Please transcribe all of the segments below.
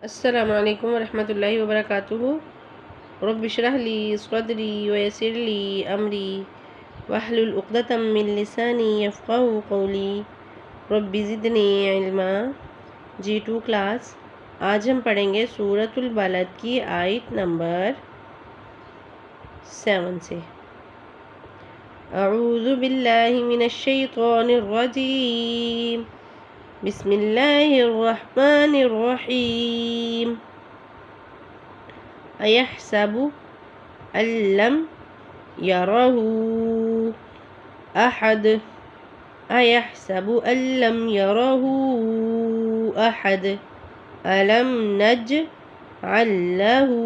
अस्सलामु अलैकुम वरहमतुल्लाहि वबरकातुहू। रब्बि इश्रह ली सदरी वयस्सिर ली अमरी वहलुल उक़दतम मिन लिसानी यफ़क़हू क़ौली रब्बि ज़िदनी इल्मा। G2 क्लास, आज हम पढ़ेंगे सूरतुल बलद की आयत नंबर 7 से। अऊज़ु बिल्लाहि मिनश शैतानिर रजीम, बिस्मिल्लाहिर रहमानिर रहीम। अयहसबु अल्लम यरहू अहद, अयहसबु अल्लम यरहू अहद, अलम नजअल लहू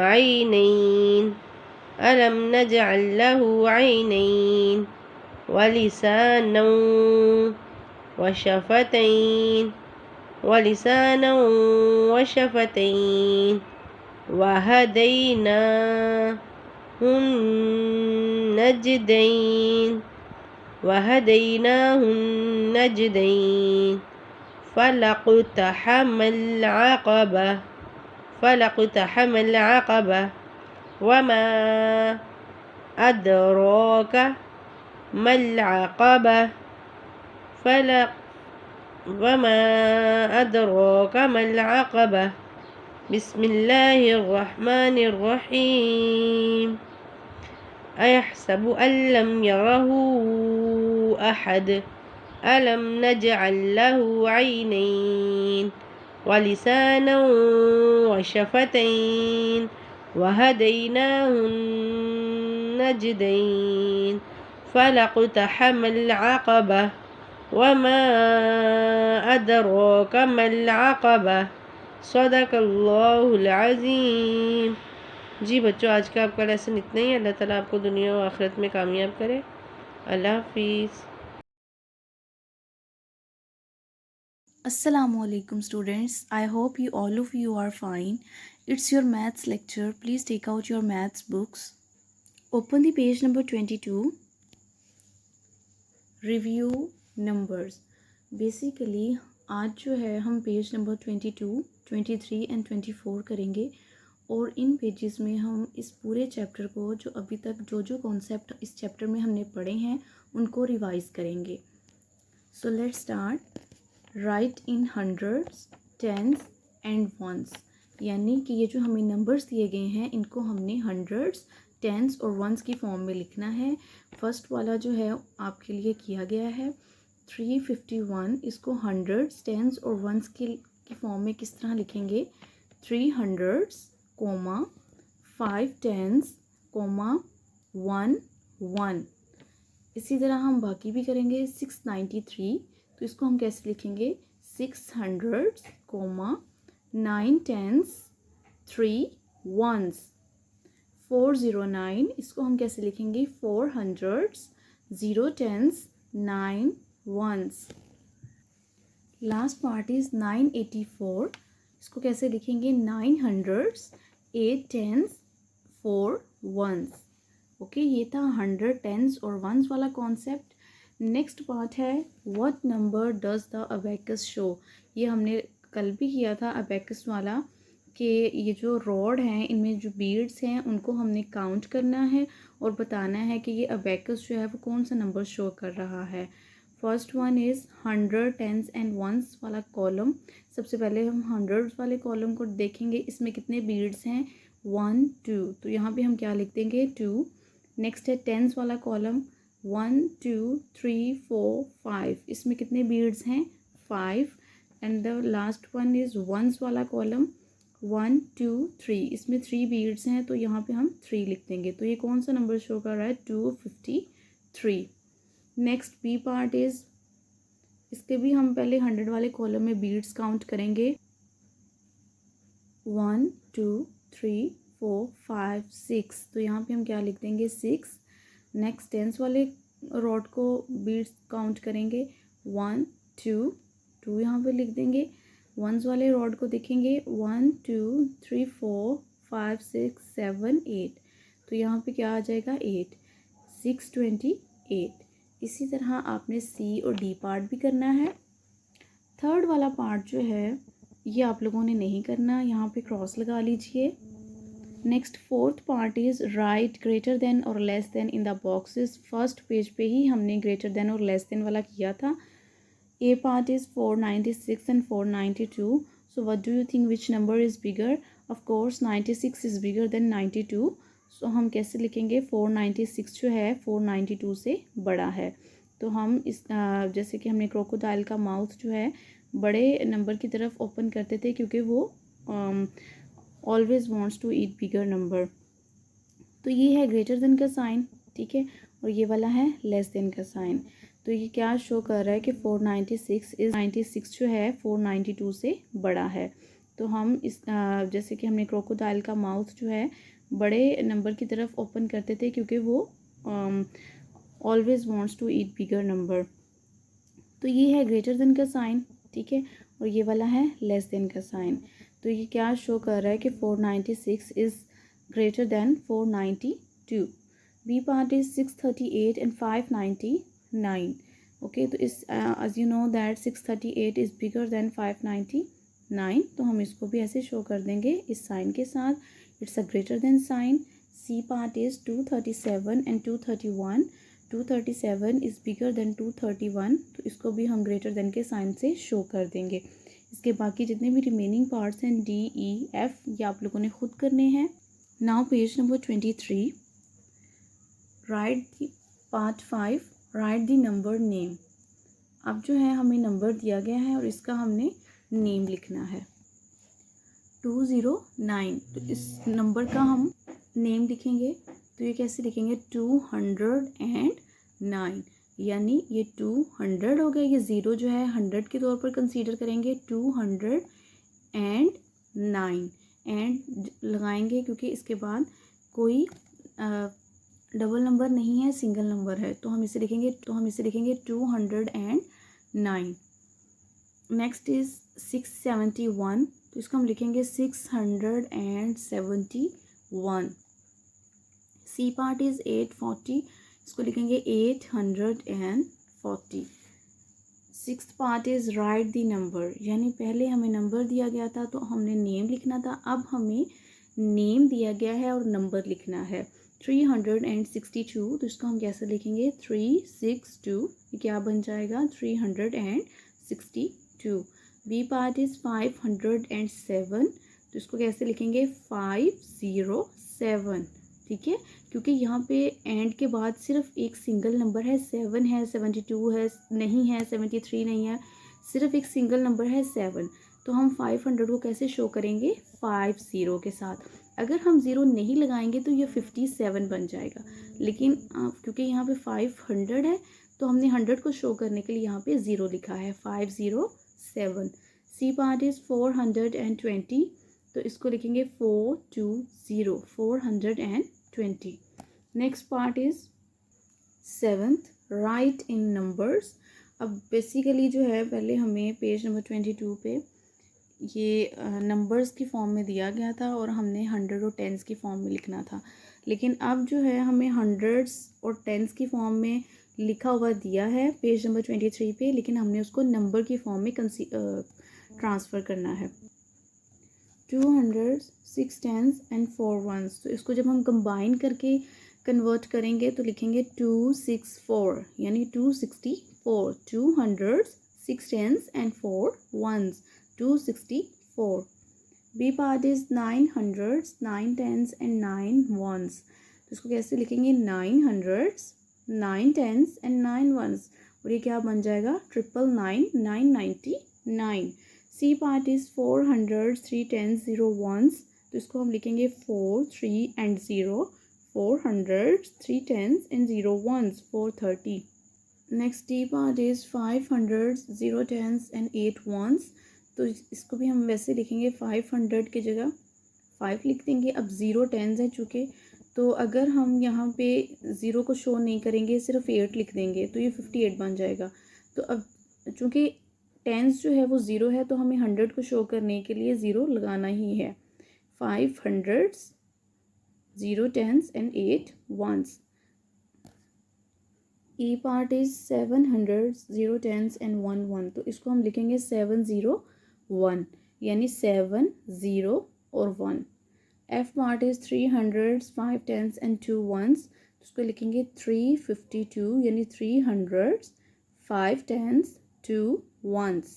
ऐनैन, अलम नजअल लहू ऐनैन वलिसानन वशफ़तैन, वलिसानन वशफ़तैन वहदैनाहुन नजदैन, वहदैनाहुन नजदैन फलक़तहमल अक़बा, फलक़तहमल अक़बा वमा अदराका मल अक़बा, वमा अदराका मल अक़बा। बिस्मिल्लाहिर रहमानिर रहीम। अयहसबु अल्लम यरहू अहद, अलम नजअल लहू ऐनैन वलिसानन वशफ़तैन वहदैनाहुन नजदैन फलक़तहमल अक़बा वमा अदराका मल अक़बा। सदक़ल्लाहुल अज़ीम। जी बच्चों, आज का आपका लेसन इतना ही। अल्लाह ताला आपको दुनिया और आखिरत में कामयाब करे। अल्लाह हाफिज़। Assalamualaikum students. I hope you all of you are fine. It's your maths lecture. Please take out your maths books. Open the page number 22. Review numbers. Basically आज जो है हम पेज नंबर 22, 23 एंड 24 करेंगे और इन पेजेस में हम इस पूरे चैप्टर को जो अभी तक जो कॉन्सेप्ट इस चैप्टर में हमने पढ़े हैं उनको रिवाइज करेंगे। So let's start. Write in hundreds, tens and ones, यानी कि ये जो हमें नंबर्स दिए गए हैं इनको हमने हंड्रेड्स, टेंस और वंस की फॉर्म में लिखना है। फर्स्ट वाला जो है आपके लिए किया गया है 351, इसको हंड्रेड्स, टेंस और वंस की फॉर्म में किस तरह लिखेंगे? 3 हंड्रेड्स कोमा 5 टेंस कोमा 1 1। इसी तरह हम बाकी भी करेंगे। 693, तो इसको हम कैसे लिखेंगे? 600 कोमा 9 टेंस 3 वंस। 409, इसको हम कैसे लिखेंगे? 400 0 tens 9 ones. Last part is 984, इसको कैसे लिखेंगे? 900 8 टेंस 4 वंस। ओके, ये था 100 टेंस और वंस वाला कॉन्सेप्ट। नेक्स्ट पार्ट है what number does the abacus show. ये हमने कल भी किया था अबेकस वाला, कि ये जो रॉड हैं इनमें जो बीड्स हैं उनको हमने काउंट करना है और बताना है कि ये अबेकस जो है वो कौन सा नंबर शो कर रहा है। First one is 100 tens and ones वाला कॉलम। सबसे पहले हम हंड्रेड्स वाले कॉलम को देखेंगे, इसमें कितने बीड्स हैं? 1 2, तो यहाँ पे हम क्या लिख देंगे? 2। नेक्स्ट है टेंस वाला कॉलम, 1 2 3 4 5, इसमें कितने बीड्स हैं? 5। And the last one is ones वाला कॉलम, 1 2 3, इसमें 3 बीड्स हैं, तो यहाँ पे हम 3 लिख देंगे। तो ये कौन सा नंबर शो कर रहा है? 253। नेक्स्ट बी पार्ट इज़, इसके भी हम पहले 100 वाले कॉलम में बीड्स काउंट करेंगे। 1 2 3 4 5 6, तो यहाँ पे हम क्या लिख देंगे? 6। नेक्स्ट टेंस वाले रॉड को बीड्स काउंट करेंगे। 1 2 2 यहाँ पे लिख देंगे। वंस वाले रॉड को देखेंगे 1 2 3 4 5 6 7 8, तो यहाँ पे क्या आ जाएगा? 8। 628। इसी तरह आपने सी और डी पार्ट भी करना है। थर्ड वाला पार्ट जो है ये आप लोगों ने नहीं करना, यहाँ पे क्रॉस लगा लीजिए। Next fourth part is right greater than और less than in the boxes. First page पे ही हमने ग्रेटर देन और लेस देन वाला किया था। A part is 496 and 492. So what do you think which number is bigger? Of course 96 is bigger than 92. So हम कैसे लिखेंगे? 496 जो है 492 से बड़ा है। तो हम इस जैसे कि हमने क्रोकोडाइल का माउथ जो है बड़े नंबर की तरफ ओपन करते थे क्योंकि वो always wants to eat bigger number. तो ये है ग्रेटर देन का साइन, ठीक है, और ये वाला है लेस देन का साइन। तो ये क्या शो कर रहा है कि 496 जो है 492 से बड़ा है। तो हम इस जैसे कि हमने क्रोकोडाइल का माउथ जो है बड़े नंबर की तरफ ओपन करते थे क्योंकि वो always wants to eat bigger number. तो ये है ग्रेटर देन का साइन, ठीक है, और ये वाला है लेस देन का साइन। तो ये क्या शो कर रहा है कि 496 is greater than 492। B part is 638 and 599। Okay, तो इस as you know that 638 is bigger than 599, तो हम इसको भी ऐसे शो कर देंगे इस साइन के साथ। It's a greater than sign. C part is 237 and 231। 237 is bigger than 231, तो इसको भी हम ग्रेटर देन के साइन से शो कर देंगे। इसके बाकी जितने भी रिमेनिंग पार्ट्स हैं डी ई एफ, ये आप लोगों ने खुद करने हैं। Now page number 23, write part 5, write the number name. अब जो है हमें नंबर दिया गया है और इसका हमने नेम लिखना है 209। तो इस नंबर का हम नेम लिखेंगे, तो ये कैसे लिखेंगे? 209, यानी ये 200 हो गया। ये ज़ीरो जो है 100 के तौर पर कंसीडर करेंगे। 209 एंड लगाएंगे क्योंकि इसके बाद कोई डबल नंबर नहीं है, सिंगल नंबर है, तो हम इसे लिखेंगे 209। नेक्स्ट इज़ 671, तो इसको हम लिखेंगे 671। सी पार्ट इज़ 840, इसको लिखेंगे 840। Sixth part is right the number, यानी पहले हमें नंबर दिया गया था तो हमने नेम लिखना था, अब हमें नेम दिया गया है और नंबर लिखना है। 362, तो इसको हम कैसे लिखेंगे? 362, ये क्या बन जाएगा? 362। बी पार्ट इज़ 507, तो इसको कैसे लिखेंगे? 507, ठीक है, क्योंकि यहाँ पे एंड के बाद सिर्फ एक सिंगल नंबर है, 7 है, 72 है नहीं है, 73 नहीं है, सिर्फ एक सिंगल नंबर है 7। तो हम 500 को कैसे शो करेंगे? 50 के साथ। अगर हम ज़ीरो नहीं लगाएंगे तो ये 57 बन जाएगा, लेकिन क्योंकि यहाँ पे 500 है तो हमने 100 को शो करने के लिए यहाँ पे ज़ीरो लिखा है, 507। सी पार्ट इज़ 420, तो इसको लिखेंगे 420, 420। Next part is 7th, right in numbers. अब बेसिकली जो है पहले हमें पेज नंबर 22 पे ये नंबर्स की फॉर्म में दिया गया था और हमने 100 और टेंस की फॉर्म में लिखना था, लेकिन अब जो है हमें हंड्रेड्स और टेंस की फॉर्म में लिखा हुआ दिया है पेज नंबर 23 पे, लेकिन हमने उसको नंबर की फॉर्म में ट्रांसफ़र करना है। 200, 6 टेंस एंड 4 वंस, तो इसको जब हम कंबाइन करके कन्वर्ट करेंगे तो लिखेंगे 264, यानी 264। 200, 6 tens and 4 ones, 264। B part is 900, 9 tens and 9 ones, तो इसको कैसे लिखेंगे? 900, 9 टेंस एंड 9 वंस, और ये क्या बन जाएगा? 999, 999। C part is 400, 3 tens 0 ones, तो इसको हम लिखेंगे 4 3 and 0, 400, 3 tens and 0 ones, 430। Next D part is 500, 0 tens and 8 ones, तो इसको भी हम वैसे लिखेंगे 500 की जगह 5 लिख देंगे। अब 0 टेंस है चूँकि, तो अगर हम यहाँ पे 0 को शो नहीं करेंगे, सिर्फ 8 लिख देंगे तो ये 58 बन जाएगा। तो अब चूँकि टेंस जो है वो 0 है तो हमें 100 को शो करने के लिए 0 लगाना ही है। 500, 0 tens and 8 ones. E part is 700, 0 tens and 1 1, तो इसको हम लिखेंगे 701। यानी 7, 0 और 1। F part is 300, 5 10s and 2 1s, उसको लिखेंगे 352 यानी 300, 5 10s, 2 1s।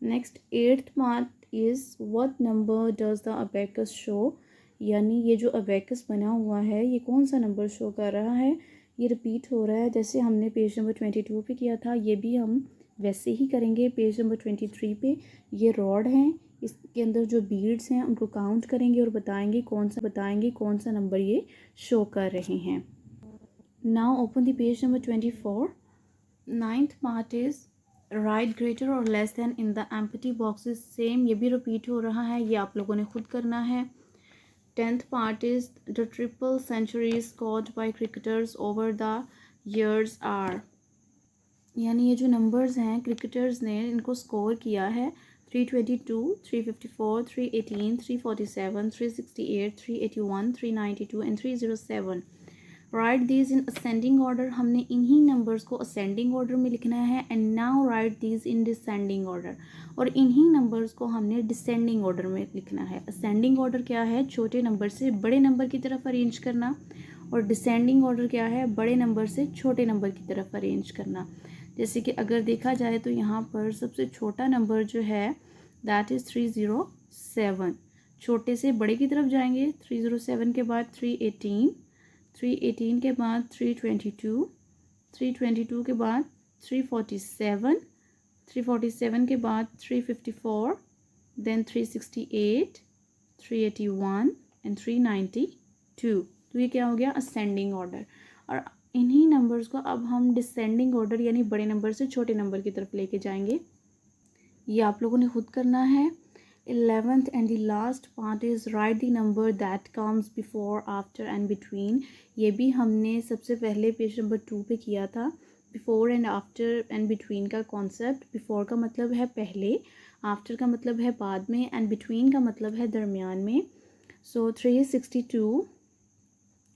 Next eighth part is what number does the abacus show, यानी ये जो अबेकस बना हुआ है ये कौन सा नंबर शो कर रहा है। ये रिपीट हो रहा है, जैसे हमने पेज नंबर 22 पे किया था ये भी हम वैसे ही करेंगे। पेज नंबर 23 पे ये रॉड हैं, इसके अंदर जो बीड्स हैं उनको काउंट करेंगे और बताएंगे कौन सा नंबर ये शो कर रहे हैं। Now open the page number 24। Ninth part is right greater और less than in the empty boxes, same ये भी रिपीट हो रहा है, ये आप लोगों ने खुद करना है। 10th part is the triple centuries scored by cricketers over the years are, यानी ये जो नंबर्स हैं क्रिकेटर्स ने इनको स्कोर किया है 322, 354, 318, 347, 368, 381, 392 and 307। Right these in ascending order, हमने इन्हीं नंबर्स को असेंडिंग ऑर्डर में लिखना है। And now right these in descending order, और इन्हीं नंबर्स को हमने डिसेंडिंग ऑर्डर में लिखना है। असेंडिंग ऑर्डर क्या है, छोटे नंबर से बड़े नंबर की तरफ अरेंज करना, और डिसेंडिंग ऑर्डर क्या है, बड़े नंबर से छोटे नंबर की तरफ अरेंज करना। जैसे कि अगर देखा जाए तो यहाँ पर सबसे छोटा नंबर जो है दैट इज़ 307, छोटे से बड़े की तरफ जाएंगे। 307 के बाद 318, 318 के बाद 322, 322 के बाद 347, 347 के बाद 354, देन 368, 381 एंड 392। तो ये क्या हो गया, असेंडिंग ऑर्डर। और इन्हीं नंबर्स को अब हम डिसेंडिंग ऑर्डर यानी बड़े नंबर से छोटे नंबर की तरफ लेके जाएंगे। ये आप लोगों ने खुद करना है। 11th and the last part is right the number that comes before, after and between, ये भी हमने सबसे पहले पेज नंबर 2 पे किया था। Before and after and between का कॉन्सेप्ट, बिफोर का मतलब है पहले, आफ्टर का मतलब है बाद में, एंड बिटवीन का मतलब है दरमियान में। सो 362,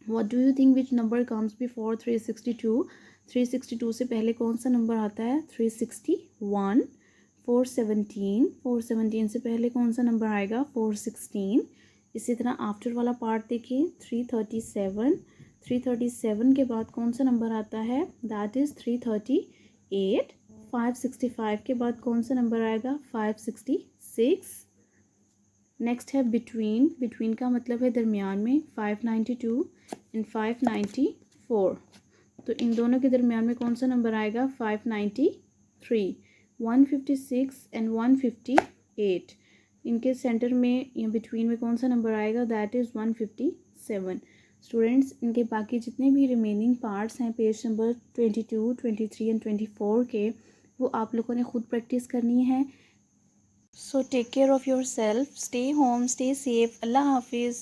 what do you think which number comes before 362? 362 से पहले कौन सा नंबर आता है, 361। 417, 417 से पहले कौन सा नंबर आएगा, 416। इसी तरह आफ्टर वाला पार्ट देखिए, 337, 337 के बाद कौन सा नंबर आता है, दैट इज़ 338। 565 के बाद कौन सा नंबर आएगा, 566। नेक्स्ट है बिटवीन, बिटवीन का मतलब है दरमियान में, 592 एंड 594। तो इन दोनों के दरमियान में कौन सा नंबर आएगा, 593। 156 एंड 158, इनके सेंटर में या बिटवीन में कौन सा नंबर आएगा, दैट इज़ 157। स्टूडेंट्स, इनके बाकी जितने भी रिमेनिंग पार्ट्स हैं पेज नंबर 22, 23 एंड 24 के, वो आप लोगों ने खुद प्रैक्टिस करनी है। So take care of yourself, stay home, stay safe, अल्लाह हाफिज़।